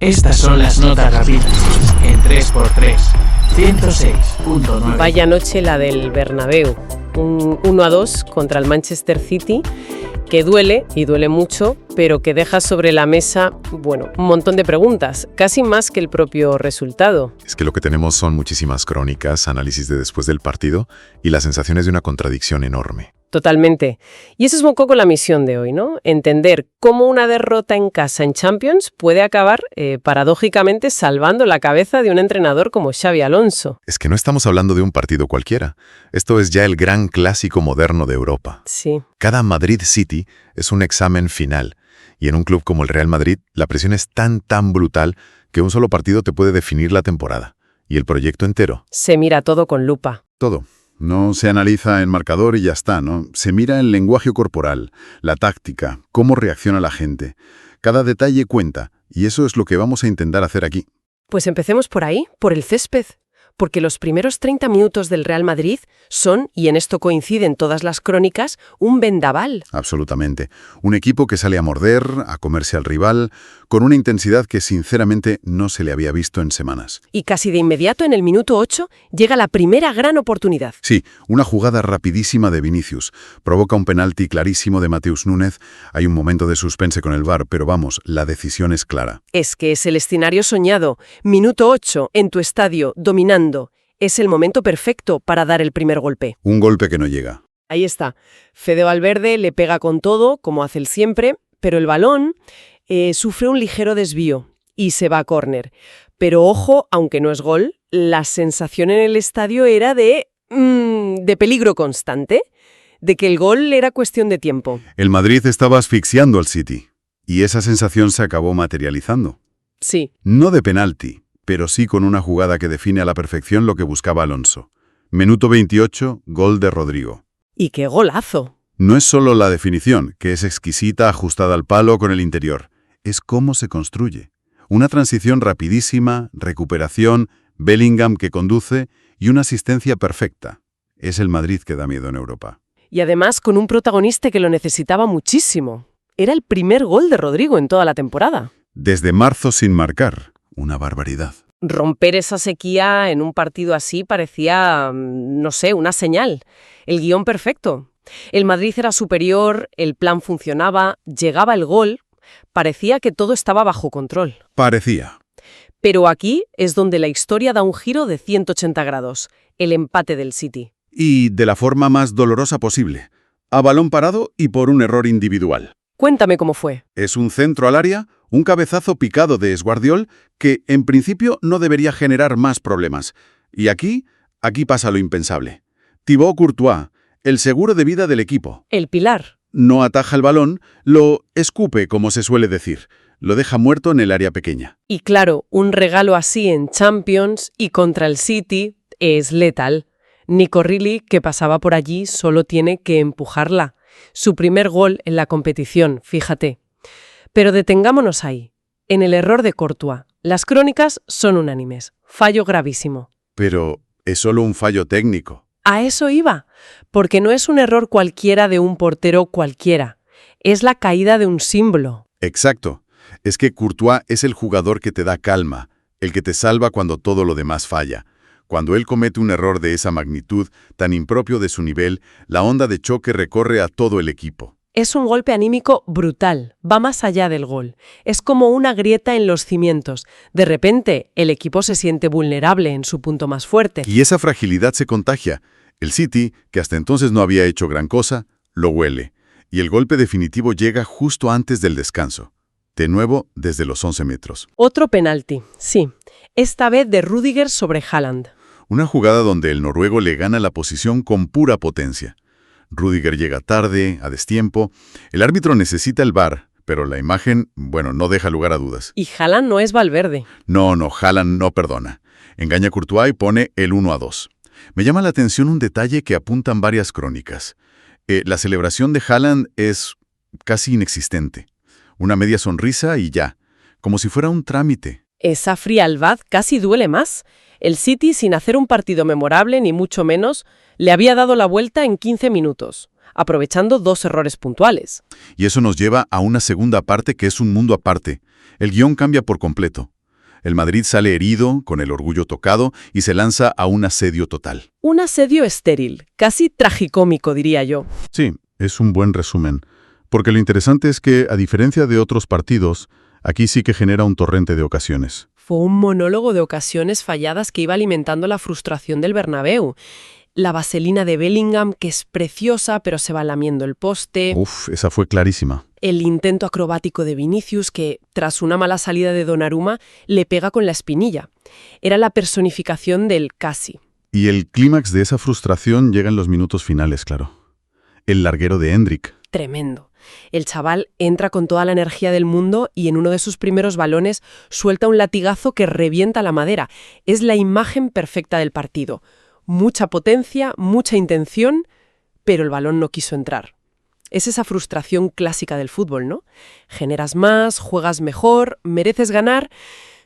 Estas son las notas rápidas en 3x3, 106.9. Vaya noche la del Bernabéu, un 1-2 contra el Manchester City, que duele, y duele mucho, pero que deja sobre la mesa, un montón de preguntas, casi más que el propio resultado. Es que lo que tenemos son muchísimas crónicas, análisis de después del partido y las sensaciones de una contradicción enorme. Totalmente. Y eso es un poco la misión de hoy, ¿no? Entender cómo una derrota en casa en Champions puede acabar, paradójicamente, salvando la cabeza de un entrenador como Xabi Alonso. Es que no estamos hablando de un partido cualquiera. Esto es ya el gran clásico moderno de Europa. Sí. Cada Madrid City es un examen final. Y en un club como el Real Madrid, la presión es tan brutal que un solo partido te puede definir la temporada. Y el proyecto entero. Se mira todo con lupa. Todo. No se analiza en marcador y ya está, ¿no? Se mira el lenguaje corporal, la táctica, cómo reacciona la gente. Cada detalle cuenta, y eso es lo que vamos a intentar hacer aquí. Pues empecemos por ahí, por el césped. Porque los primeros 30 minutos del Real Madrid son, y en esto coinciden todas las crónicas, un vendaval. Absolutamente. Un equipo que sale a morder, a comerse al rival, con una intensidad que sinceramente no se le había visto en semanas. Y casi de inmediato, en el minuto 8, llega la primera gran oportunidad. Sí, una jugada rapidísima de Vinicius. Provoca un penalti clarísimo de Mateus Núñez. Hay un momento de suspense con el VAR, pero vamos, la decisión es clara. Es que es el escenario soñado. Minuto 8, en tu estadio, dominando. Es el momento perfecto para dar el primer golpe. Un golpe que no llega. Ahí está. Fede Valverde le pega con todo, como hace él siempre, pero el balón sufre un ligero desvío y se va a córner. Pero ojo, aunque no es gol, la sensación en el estadio era de peligro constante, de que el gol era cuestión de tiempo. El Madrid estaba asfixiando al City, y esa sensación se acabó materializando. Sí. No de penalti, pero sí con una jugada que define a la perfección lo que buscaba Alonso. Minuto 28, gol de Rodrigo. ¡Y qué golazo! No es solo la definición, que es exquisita, ajustada al palo con el interior. Es cómo se construye. Una transición rapidísima, recuperación, Bellingham que conduce y una asistencia perfecta. Es el Madrid que da miedo en Europa. Y además con un protagonista que lo necesitaba muchísimo. Era el primer gol de Rodrigo en toda la temporada. Desde marzo sin marcar. Una barbaridad. Romper esa sequía en un partido así parecía, una señal. El guión perfecto. El Madrid era superior, el plan funcionaba, llegaba el gol. Parecía que todo estaba bajo control. Parecía. Pero aquí es donde la historia da un giro de 180 grados. El empate del City. Y de la forma más dolorosa posible. A balón parado y por un error individual. Cuéntame cómo fue. Es un centro al área, un cabezazo picado de Esguardiol que, en principio, no debería generar más problemas. Y aquí pasa lo impensable. Thibaut Courtois, el seguro de vida del equipo. El pilar. No ataja el balón, lo escupe, como se suele decir. Lo deja muerto en el área pequeña. Y claro, un regalo así en Champions y contra el City es letal. Nico Rilly, que pasaba por allí, solo tiene que empujarla. Su primer gol en la competición, fíjate. Pero detengámonos ahí, en el error de Courtois. Las crónicas son unánimes. Fallo gravísimo. Pero es solo un fallo técnico. A eso iba, porque no es un error cualquiera de un portero cualquiera. Es la caída de un símbolo. Exacto. Es que Courtois es el jugador que te da calma, el que te salva cuando todo lo demás falla. Cuando él comete un error de esa magnitud, tan impropio de su nivel, la onda de choque recorre a todo el equipo. Es un golpe anímico brutal, va más allá del gol. Es como una grieta en los cimientos. De repente, el equipo se siente vulnerable en su punto más fuerte. Y esa fragilidad se contagia. El City, que hasta entonces no había hecho gran cosa, lo huele. Y el golpe definitivo llega justo antes del descanso. De nuevo, desde los 11 metros. Otro penalti, sí. Esta vez de Rüdiger sobre Haaland. Una jugada donde el noruego le gana la posición con pura potencia. Rüdiger llega tarde, a destiempo. El árbitro necesita el VAR, pero la imagen, no deja lugar a dudas. Y Haaland no es Valverde. No, Haaland no perdona. Engaña a Courtois y pone el 1-2. Me llama la atención un detalle que apuntan varias crónicas. La celebración de Haaland es casi inexistente. Una media sonrisa y ya, como si fuera un trámite. Esa frialdad casi duele más. El City, sin hacer un partido memorable, ni mucho menos, le había dado la vuelta en 15 minutos, aprovechando 2 errores puntuales. Y eso nos lleva a una segunda parte que es un mundo aparte. El guión cambia por completo. El Madrid sale herido, con el orgullo tocado, y se lanza a un asedio total. Un asedio estéril, casi tragicómico, diría yo. Sí, es un buen resumen. Porque lo interesante es que, a diferencia de otros partidos, aquí sí que genera un torrente de ocasiones. Fue un monólogo de ocasiones falladas que iba alimentando la frustración del Bernabéu. La vaselina de Bellingham, que es preciosa, pero se va lamiendo el poste. Uf, esa fue clarísima. El intento acrobático de Vinicius, que, tras una mala salida de Donnarumma, le pega con la espinilla. Era la personificación del casi. Y el clímax de esa frustración llega en los minutos finales, claro. El larguero de Endrick. Tremendo. El chaval entra con toda la energía del mundo y en uno de sus primeros balones suelta un latigazo que revienta la madera. Es la imagen perfecta del partido. Mucha potencia, mucha intención, pero el balón no quiso entrar. Es esa frustración clásica del fútbol, ¿no? Generas más, juegas mejor, mereces ganar,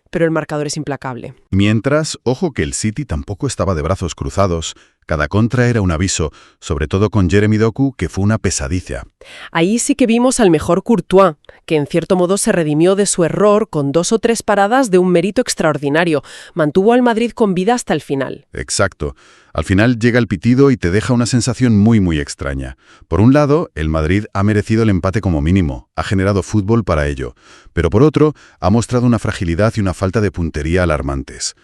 pero el marcador es implacable. Mientras, ojo que el City tampoco estaba de brazos cruzados. Cada contra era un aviso, sobre todo con Jeremy Doku, que fue una pesadicia. Ahí sí que vimos al mejor Courtois, que en cierto modo se redimió de su error con 2 o 3 paradas de un mérito extraordinario. Mantuvo al Madrid con vida hasta el final. Exacto. Al final llega el pitido y te deja una sensación muy extraña. Por un lado, el Madrid ha merecido el empate como mínimo, ha generado fútbol para ello. Pero por otro, ha mostrado una fragilidad y una falta de puntería alarmantes.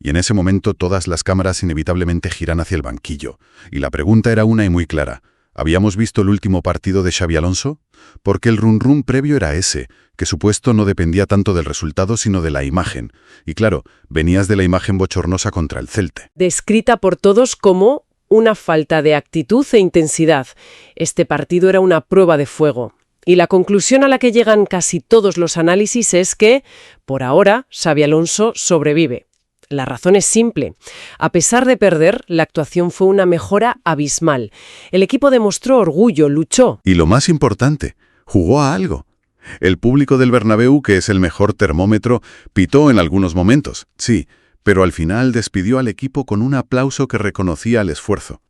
Y en ese momento todas las cámaras inevitablemente giran hacia el banquillo. Y la pregunta era una y muy clara. ¿Habíamos visto el último partido de Xabi Alonso? Porque el run-run previo era ese, que su puesto no dependía tanto del resultado sino de la imagen. Y claro, venías de la imagen bochornosa contra el Celte. Descrita por todos como una falta de actitud e intensidad. Este partido era una prueba de fuego. Y la conclusión a la que llegan casi todos los análisis es que, por ahora, Xabi Alonso sobrevive. La razón es simple. A pesar de perder, la actuación fue una mejora abismal. El equipo demostró orgullo, luchó. Y lo más importante, jugó a algo. El público del Bernabéu, que es el mejor termómetro, pitó en algunos momentos, sí, pero al final despidió al equipo con un aplauso que reconocía el esfuerzo.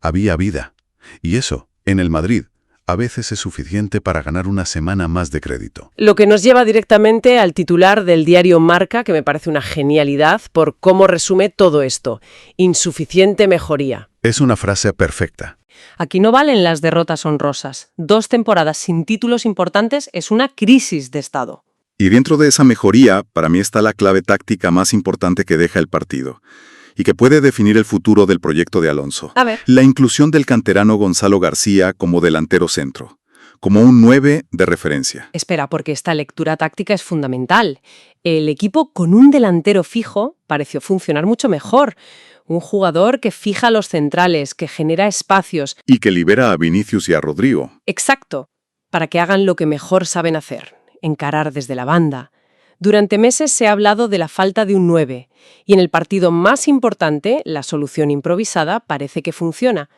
Había vida. Y eso, en el Madrid, a veces es suficiente para ganar una semana más de crédito. Lo que nos lleva directamente al titular del diario Marca, que me parece una genialidad por cómo resume todo esto. Insuficiente mejoría. Es una frase perfecta. Aquí no valen las derrotas honrosas. 2 temporadas sin títulos importantes es una crisis de estado. Y dentro de esa mejoría, para mí está la clave táctica más importante que deja el partido, y que puede definir el futuro del proyecto de Alonso. A ver. La inclusión del canterano Gonzalo García como delantero centro, como un 9 de referencia. Espera, porque esta lectura táctica es fundamental. El equipo con un delantero fijo pareció funcionar mucho mejor. Un jugador que fija los centrales, que genera espacios. Y que libera a Vinicius y a Rodrigo. Exacto, para que hagan lo que mejor saben hacer, encarar desde la banda. Durante meses se ha hablado de la falta de un 9, y en el partido más importante, la solución improvisada parece que funciona.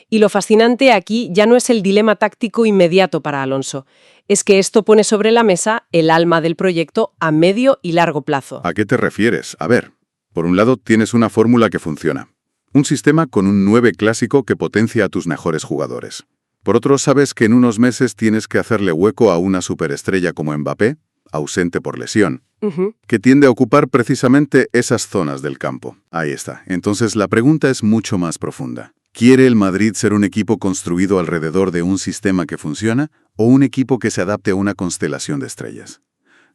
Y lo fascinante aquí ya no es el dilema táctico inmediato para Alonso, es que esto pone sobre la mesa el alma del proyecto a medio y largo plazo. ¿A qué te refieres? A ver, por un lado tienes una fórmula que funciona. Un sistema con un 9 clásico que potencia a tus mejores jugadores. Por otro, sabes que en unos meses tienes que hacerle hueco a una superestrella como Mbappé, ausente por lesión, que tiende a ocupar precisamente esas zonas del campo. Ahí está. Entonces la pregunta es mucho más profunda. ¿Quiere el Madrid ser un equipo construido alrededor de un sistema que funciona o un equipo que se adapte a una constelación de estrellas?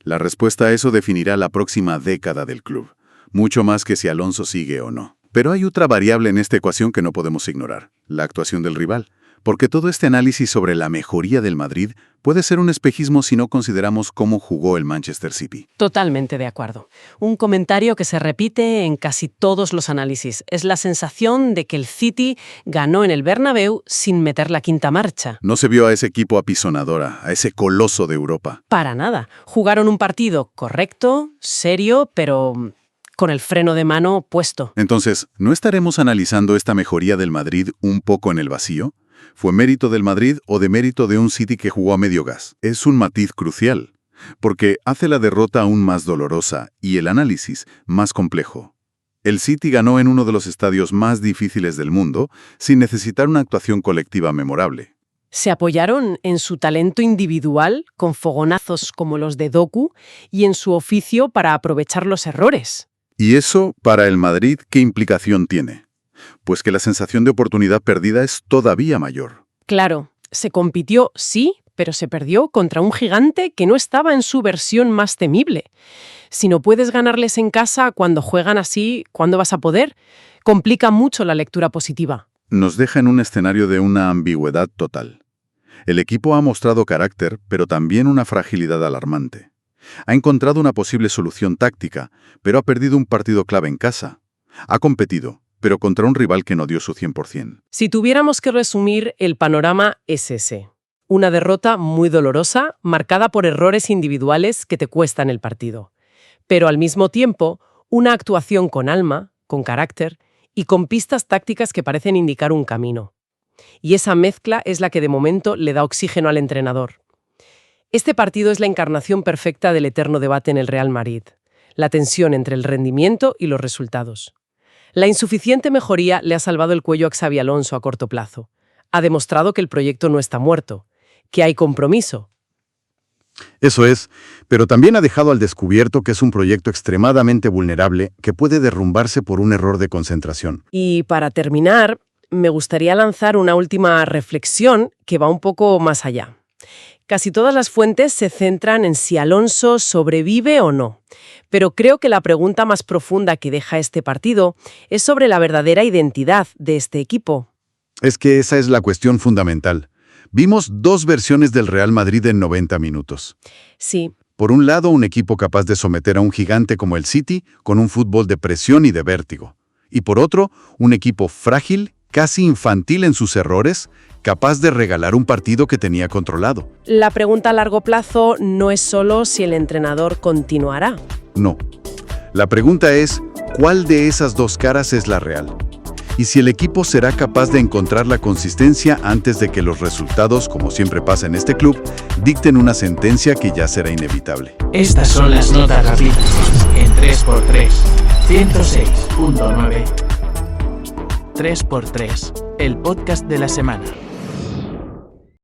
La respuesta a eso definirá la próxima década del club, mucho más que si Alonso sigue o no. Pero hay otra variable en esta ecuación que no podemos ignorar, la actuación del rival. Porque todo este análisis sobre la mejoría del Madrid puede ser un espejismo si no consideramos cómo jugó el Manchester City. Totalmente de acuerdo. Un comentario que se repite en casi todos los análisis. Es la sensación de que el City ganó en el Bernabéu sin meter la quinta marcha. No se vio a ese equipo apisonadora, a ese coloso de Europa. Para nada. Jugaron un partido correcto, serio, pero con el freno de mano puesto. Entonces, ¿no estaremos analizando esta mejoría del Madrid un poco en el vacío? ¿Fue mérito del Madrid o de mérito de un City que jugó a medio gas? Es un matiz crucial, porque hace la derrota aún más dolorosa y el análisis más complejo. El City ganó en uno de los estadios más difíciles del mundo sin necesitar una actuación colectiva memorable. Se apoyaron en su talento individual, con fogonazos como los de Doku, y en su oficio para aprovechar los errores. ¿Y eso, para el Madrid, qué implicación tiene? Pues que la sensación de oportunidad perdida es todavía mayor. Claro, se compitió, sí, pero se perdió contra un gigante que no estaba en su versión más temible. Si no puedes ganarles en casa cuando juegan así, ¿cuándo vas a poder? Complica mucho la lectura positiva. Nos deja en un escenario de una ambigüedad total. El equipo ha mostrado carácter, pero también una fragilidad alarmante. Ha encontrado una posible solución táctica, pero ha perdido un partido clave en casa. Ha competido, pero contra un rival que no dio su 100%. Si tuviéramos que resumir, el panorama es ese. Una derrota muy dolorosa, marcada por errores individuales que te cuestan el partido. Pero al mismo tiempo, una actuación con alma, con carácter y con pistas tácticas que parecen indicar un camino. Y esa mezcla es la que de momento le da oxígeno al entrenador. Este partido es la encarnación perfecta del eterno debate en el Real Madrid, la tensión entre el rendimiento y los resultados. La insuficiente mejoría le ha salvado el cuello a Xabi Alonso a corto plazo. Ha demostrado que el proyecto no está muerto, que hay compromiso. Eso es, pero también ha dejado al descubierto que es un proyecto extremadamente vulnerable que puede derrumbarse por un error de concentración. Y para terminar, me gustaría lanzar una última reflexión que va un poco más allá. Casi todas las fuentes se centran en si Alonso sobrevive o no, pero creo que la pregunta más profunda que deja este partido es sobre la verdadera identidad de este equipo. Es que esa es la cuestión fundamental. Vimos dos versiones del Real Madrid en 90 minutos. Sí. Por un lado, un equipo capaz de someter a un gigante como el City con un fútbol de presión y de vértigo. Y por otro, un equipo frágil, casi infantil en sus errores, capaz de regalar un partido que tenía controlado. La pregunta a largo plazo no es solo si el entrenador continuará. No. La pregunta es, ¿cuál de esas dos caras es la real? Y si el equipo será capaz de encontrar la consistencia antes de que los resultados, como siempre pasa en este club, dicten una sentencia que ya será inevitable. Estas son las notas rápidas en 3x3, 106.9. 3x3, el podcast de la semana.